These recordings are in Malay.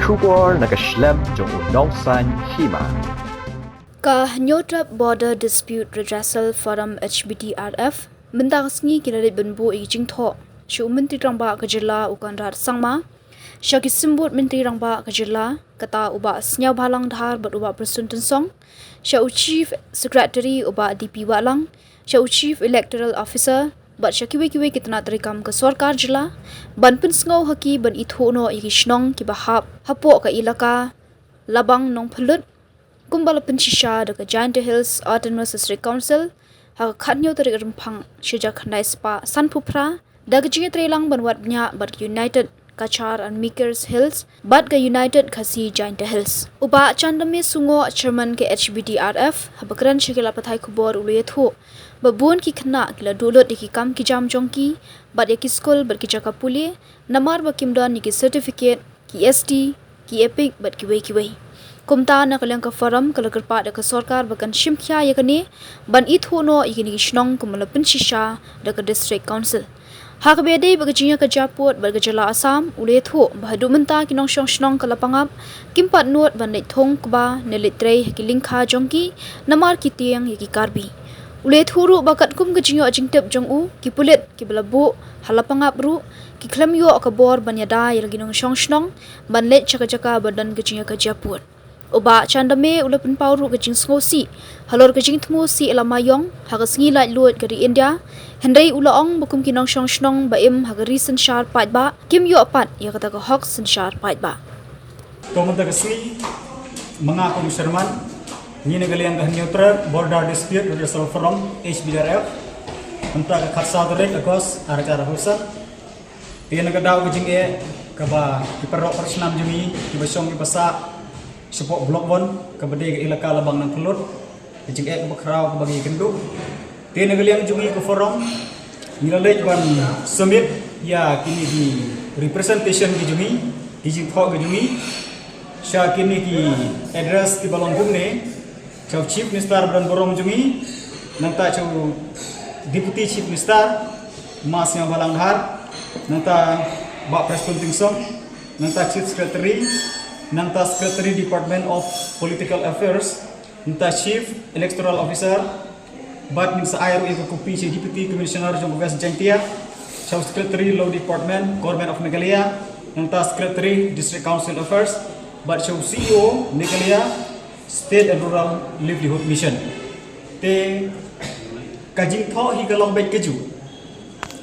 Shubor nakaslem jong unongsan hima. Ka Border Dispute Redressal Forum HBDRF mendaksni kilare benbo ijing tho shu menteri rangba kajila ukanrar sangma shaki simbut menteri rangba kajila kata uba snya balang dhar bat uba presunten song shu chief secretary uba DP walang shu chief electoral officer bat shaki we kitna tarikam ka sarkar jila ban pinsngau haki ban ithono igishnong ki bahap hapo ka ilaka labang nong phulut Kumbala Pinchisha the Giant Hills Autonomous District Council ha khatnyo tarik rumpang shija khandai spa sanpupra dagji trelang banwat nya but United Kachar and Makers Hills but ga United Khasi Giant Hills uba chandame sungo chairman ke HBDRF habakran shikila pathai khubor uluyethu babun ki khna kila dolot ki kam ki jam jongki but ki school but ki jaka puli namar ba kimdan ki certificate ki ST ki epic but ki wei Kumta na kalang ka forum kalagarpa da ka sarkar bakan shimkhya yakani ban ithono igini shnong kumalapin shisha da ka district council hakbede bagajinya ka japot bagajala asam uletho bahadumenta kinong shnong kalapangap kimpat not ban nei thong kba nelitre kilingkha jongki namar kitiang yaki karbi ulethuru bakat kum gajinyo ajingtep jongu kipulet kiblabu halapangap ru kiklamyo akabor banyada yalginong shnong ban let chaka badan gajinya ka japot Uba chandame ulapin pauru kajing ngosi halor kajing thmu si elamayong hagasngi lai luat kari India hendai ulaong bukum kinong shnong baim hagari sanshar pat ba kim yo apat ya kata ka hok sanshar pat ba Tomanta kasni mga komisarman ni nagaliang neutral border dispute redressal forum HBDRF anta ka khatsa direk agos arakara husa tiyan nagadaw kajing kaba kiparok personam jumi kibasong kibasa support blok bon kabade ke ilaka labang nang pulut kajing bakrau bagi kendu te nagaliang jungi ko forum nilalej ban summit ya kini di representation ki jungi kijing tho ki jungi sha kini ki address ki balong gumne chau chief minister bran borom jungi nanta chau deputy chief minister mas yang balang har nanta ba president song nanta chief secretary Nanta Secretary Department of Political Affairs, Nanta Chief Electoral Officer, Bat Minsa Airu Eko Kupi Deputy Commissioner Jong West Jantia, Chief Secretary Law Department, Government of Meghalaya, Nanta Secretary District Council Affairs, Bat Chief CEO Meghalaya State and Rural Livelihood Mission. Te kajing tho hi kalong bet keju.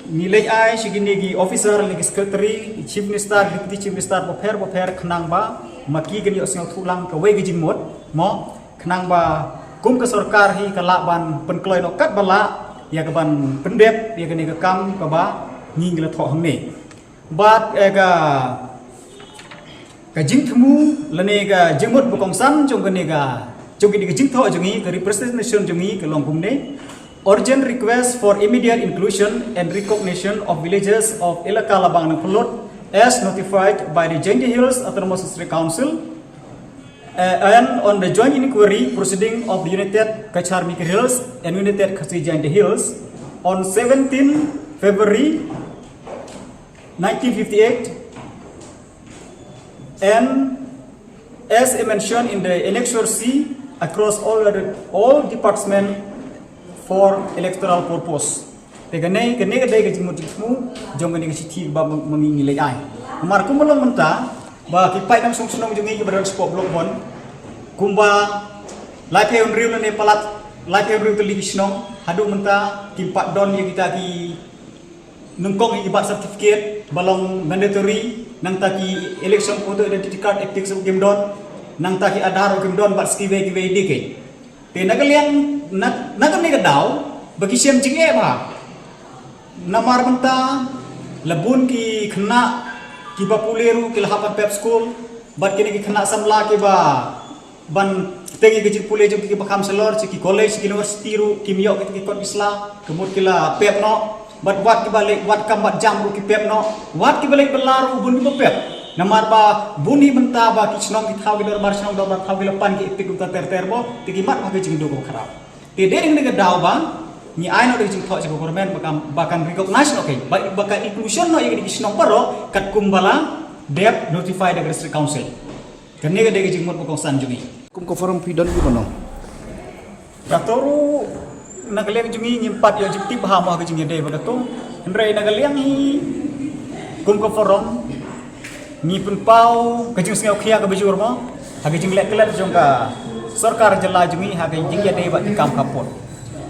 Nilai ai sigini gi officer lagi secretary chief minister deputy chief minister boper khnang ba maki gani osngal thulang ka we gi mod mo khnang ba kum ka sarkar hi kala ban penkloi no kat bala ya ka ban pendep ya gani ka kam ka ba ngingla tho hamne bat ega ka jing thmu lane ga jingmot bukong sam jong gani ga jong gi jing tho jongi ka representation jongi ka long kumne Urgent request for immediate inclusion and recognition of villages of Ilaka Labang nang Pulut as notified by the Giant Hills Autonomous District Council and on the joint inquiry proceeding of the United Kachar Makers Hills and United Khasi Giant Hills on 17 February 1958 and as mentioned in the Annexure C across all departments for electoral purpose. Tegane kene kadai ke jimut mu jong kene ke sithi ba mengingi lai ai. Kumar kumalong menta ba kipai nang song sunong jongi ke berang sport blok bon. Kumba lai pe unriu ne palat lai pe unriu teli snong hadu menta kimpat don ye kita ki nungkong ibat certificate balong mandatory nang taki election photo identity card active sub game don nang taki adhar game don bat skive dike. Te nagalian nakam ni kadaw bagi siam jinge ba namar benta labun ki khna ki bapuleru ki lahapan pep school bat kini ki khna samla ki ba ban tengi ki pule jom ki bakam selor ki college ki university ru ki miyo ki kot isla kemut ki la pep no bat wat ki balik wat kam bat jam ru ki pep no wat ki balik belaru bun ki pep namar ba buni benta ba ki snong ki thaw ki dor bar snong dor bar thaw ki lepan ki ipik uta ter bo ti mat ba ki jing do ko kharap ti de ning daw ba ni ai no de jing tho ko government bakam recognize no kai bakal inclusion no ye ki snong paro kat kumbala dep notify the district council Kene ke dege jingmut bokong san jungi. Kum ko forum pidon di mana? Katoru nagaliang jungi nyimpat yo jipti bahama ke jingi de bagato. Hendrai nagaliang hi kum ko forum ni pun pau ke jing sngau khia ke bejur mo. Hage jing lek kelat jong ka sarkar jela jungi hage jing ya de ba kam kapot.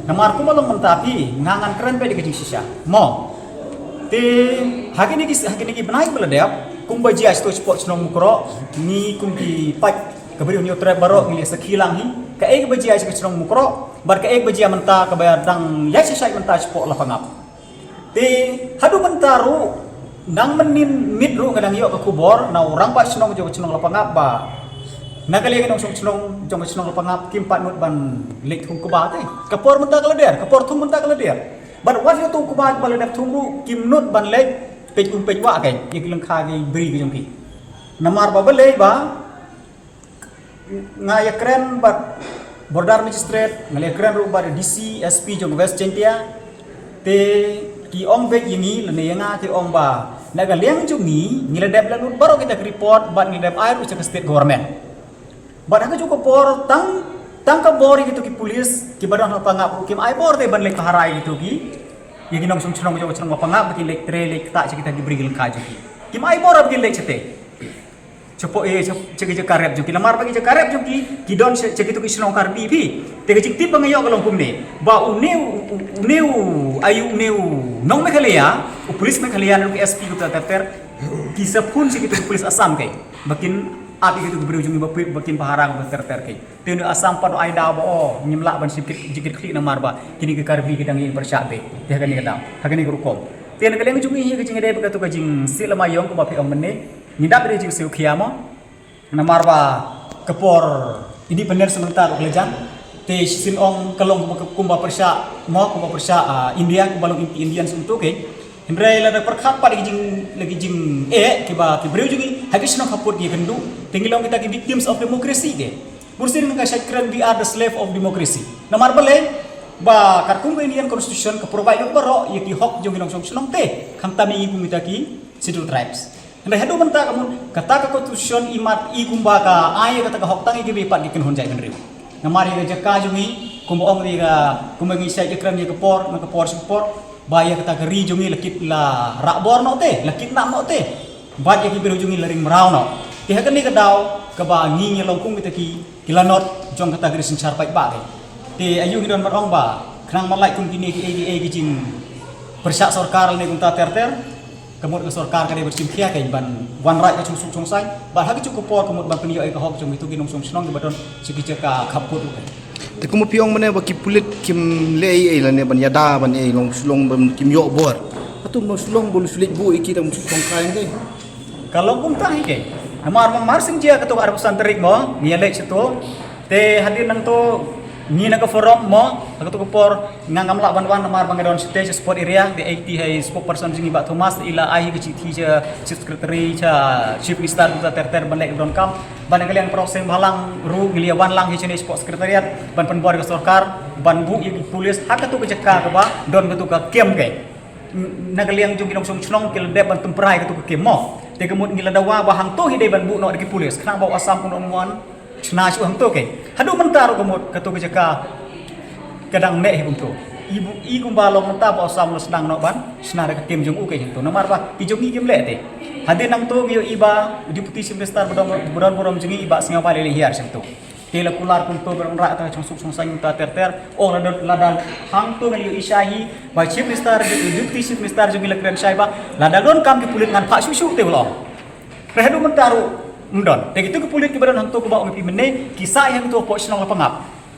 Namar ko malong mentapi ngangan keren pe de ke jing sisa. Mo. Te hage ni benai bela deap kum baji as to sport snong mukro ni kum ki pat kabri ni otre baro ni sakhilang hi ka ek baji as snong mukro bar ka ek baji menta ka bayar dang ya sisai menta sport la pangap te hadu mentaru nang menin midru kadang yo ka kubor na orang pa snong jo snong la pangap ba nakali nong snong jo snong la pangap kim pat nut ban lek kum kuba te kapor menta kala der kapor thum menta kala der bar wat yo tu kuba bal der thum kim nut ban lek pej wa kai ik lang kha ge bri ge jongki namar ba bale ba nga ya kren ba border magistrate ngale kren ru ba DC SP jong West Chentia te ki ong ve yingi le nga ti ong ba naga leng jungi ngile dep la nut baro kita report ba ngile dep air ucak state government ba nga juko por tang ka bori gitu ki police ki badan pa nga kim ai bor te ban lek harai gitu ki yang nong sung jo chong pangap bagi lek tre lek ta kita diberi gel kaju ki kim ai bor bagi lek chete chopo cegi karep jo ki lamar bagi karep jo ki don cegi tu ki snong kar bi bi te ki tip bangayo kalong kumne ba uneu ayu neu nong me khalia pulis me khalia no SP ku ta ter ki sapun cegi tu pulis asam kai bakin api itu beri ujung bakin paharang ter kai tenu asam padu ai da bo nyimla ban sikit jikit klik namar ba kini ke karbi kedang yang bersyabe dia kan kedang hakan ni rukom tian kaleng ujung hi ke jing dai bagatu ka jing silama yong ko ba pe amne nidap de jing siu khiamo namar ba kepor ini benar sebentar kelejan te sin ong kalong kumba persya mo kumba persya India kumbalong Indian untuk ke Hendrai la perkhat pa lagi jing ki breu jungi habis no kaput gi kendu tingilong kita ki victims of democracy ge bursin ka syakran we are the slave of democracy namar bale ba karkum Indian constitution ka provide baro yaki hok jungi nong song te khamta mi kum kita ki scheduled tribes hendrai hadu menta kamun kata ka constitution imat i kumba ka ay kata ka hok tangi gi bepat gi ken honjai kenriu namar ye jaka jungi kumba ong ri ga kumba gi syakran ye kapor na kapor support baya kata keri jungi lekit la rakbor no te lekit nak no te bat yang kibiru jungi laring merau no tiha kan ni kedau keba ngi longkung kita ki kilanot jong kata keri sencar pai ba te ayu hidon marong ba khnang malai kun kini ki ADA ki jing persyak sarkar ni kun ta ter kemud ke sarkar kade bersim khia kai ban wan rai ka chung sai ba hagi cukup por kemud ban penio ai ka hok jong itu ki nong song snong ki badon sigi ka khaput Te kumu piong mana bagi pulit kim lei la ne ban yada ban long sulong ban kim yo bor. Atu long sulong bol sulit bu iki tam song kain ke. Kalau pun tahi ke mar sing dia ketua arab santerik mo ngialek situ te hadir nang to ni naga forum mo ketua kepor ngangam lak ban mar bangadon stage sport area the 80 hai spokesperson jingi ba Thomas ila ai ke chief secretary cha chief minister ta ter ban lek don kam ban kalian proses halang ru gilia wan lang hi chini sport secretariat ban penbor ke sarkar ban bu i polis hak tu ke jaka ke ba don ke tu ka kem ke nagaliang jung kinong song kil de ban tumprai ke tu ke kem mo te kemud ngila dawa ba hang to hi de ban bu no ke polis khnang ba asam pun on chna chu hang to ke hadu mentar kemud ke tu ke jaka kadang nek hi pun tu ibu i kumba long menta ba asam lo sedang no ban sna ke kem jung u ke tu namar ba ki jung i kem le te hadir nang to ngio iba deputy chief minister bodon borom jingi iba singa pale le hiar sentu tela kular pun to berang rak ta chung sung sang ta ter ong ladal hang to ngio isahi ba chief minister deputy chief minister jingi le kren sai ba ladal don kam ki pulit ngan pak susu te lo redu mentaru mdon te gitu ki pulit ki badan hang to ko ba ong pi menne kisah yang to po snong la pangap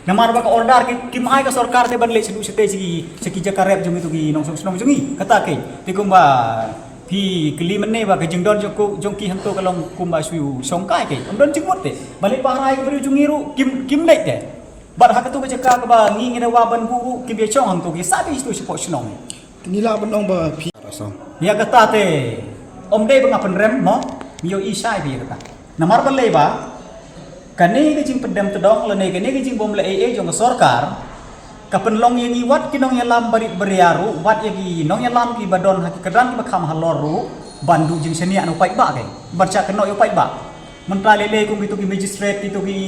namar ba ka order ki mai ka sarkar te ban le sedu sete segi jakarep jingi tu ki nong sung snong jingi kata ke te kumba pi keli mene ba ke jingdon jongki hantu kalong kumba suyu songkai ke amdon jingmut te balik parai ke beri jungiru kim lek de bar hak tu ke jaka ke ba ngi ngina wa ban guru ki be chong hantu ki sabi stu sipo snong Nila ban ong ba pi rasa. ya kata te om de ba ngapen rem mo mio isai bi kata namar ban le ba kane ke jing pedam tedong le ne ke jing bom le jong sarkar kapen long yang iwat kinong yalam bari beriaru wat yang nong yalam ki badon haki kedran ki bakam haloru bandu jing senia no pai ba ke baca keno yo pai ba mentale le kung gitu ki magistrate gitu ki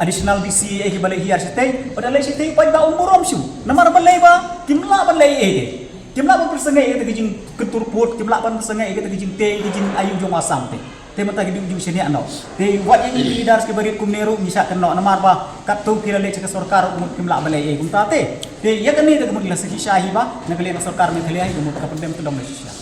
additional DC ki balai hiar sitei padahal sitei pai ba umurom syu namar balai ba kimla balai kimla ba persengai ki jing ketur put kimla ban persengai ki jing te ki jing ayu jong asam te mata ki jing sini ano te wat yang ini dar ke barit kumneru bisa kena namar ba katu kira le cek sarkar umut kimla balai kum tate te ya kan ni te kemudian sih syahi ba nagale na sarkar me khali ai umut ka pendem tu dom sih